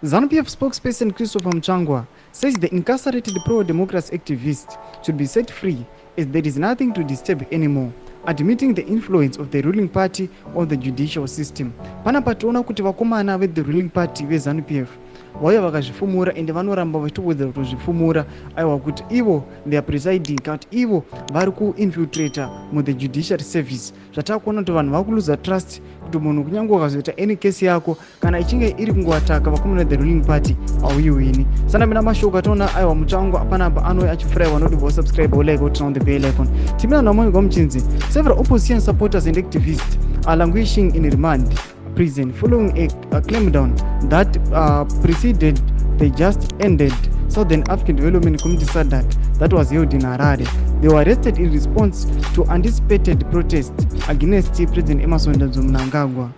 Zanu PF spokesperson Christopher Mchangwa says the incarcerated pro-democracy activist should be set free as there is nothing to disturb anymore, admitting the influence of the ruling party on the judicial system. Panapa tiona kuti vakomana with the ruling party veZanu PF vauya vakazvifumura ende vanoramba vachitowedzera kutozvifumura aiwa kuti ivo they are presiding kuti ivo vari kuinfiltrata muthe judiciary service zvatakuona kuti vanhu vakuluza trust kuti munhu kunyange ukazoita any case yako kana ichinge iri kungoataka vakomana the ruling party auyiwini sana mina mashoko ataona aiwa Mutsvango apanapa anouya achifurayiwa noti vosubscribe like turn on the bell icon timina namoni kwamuchinzi. Several opposition supporters and activists are languishing in remand prison following a clampdown that preceded the just ended Southern African Development Community SADC that was held in Harare. They were arrested in response to anticipated protests against President Emmerson Mnangagwa.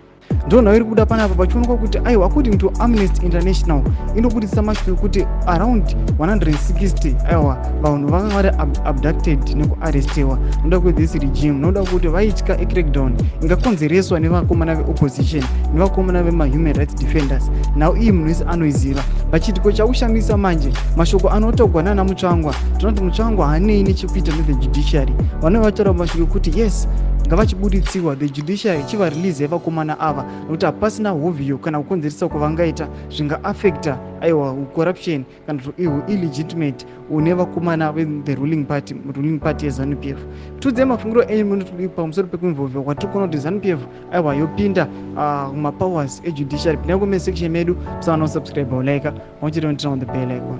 Ndona iri kuda panapa pachionekwa kuti aiwa according to Amnesty International inobudisa mashoko kuti around 160 aiwa vanhu vakanga vari abducted nekuarrestiwa noda kuti this regime noda kuti vaitya crackdown ingakonzereswa nevakomana veopposition nevakomana vema-human rights defenders. Now iyi munhu wese anoiziva pachitiko chakushamisa manje mashoko anotogwa nana Mutsvangwa tinoti Mutsvangwa hanei nechekuita nethe judiciary vanenge vataura mashoko kuti yes ngavachibuditsiwa the judiciary chiva release yevakomana ava nokuti hapasina hovyo kana kukonzeresa kwavangaita zvingaafecta aiwa corruption kana illegitimate une vakomana the ruling party yeZanu PF. Tudze mafungiro enyu munotudi pamusoro pekuinvolvwa kwatiri kuona kuti ZANU PF aiwa yopinda mapowers ejudiciary pinako mesection medu musana usubscribe like wachiri on the bell icon.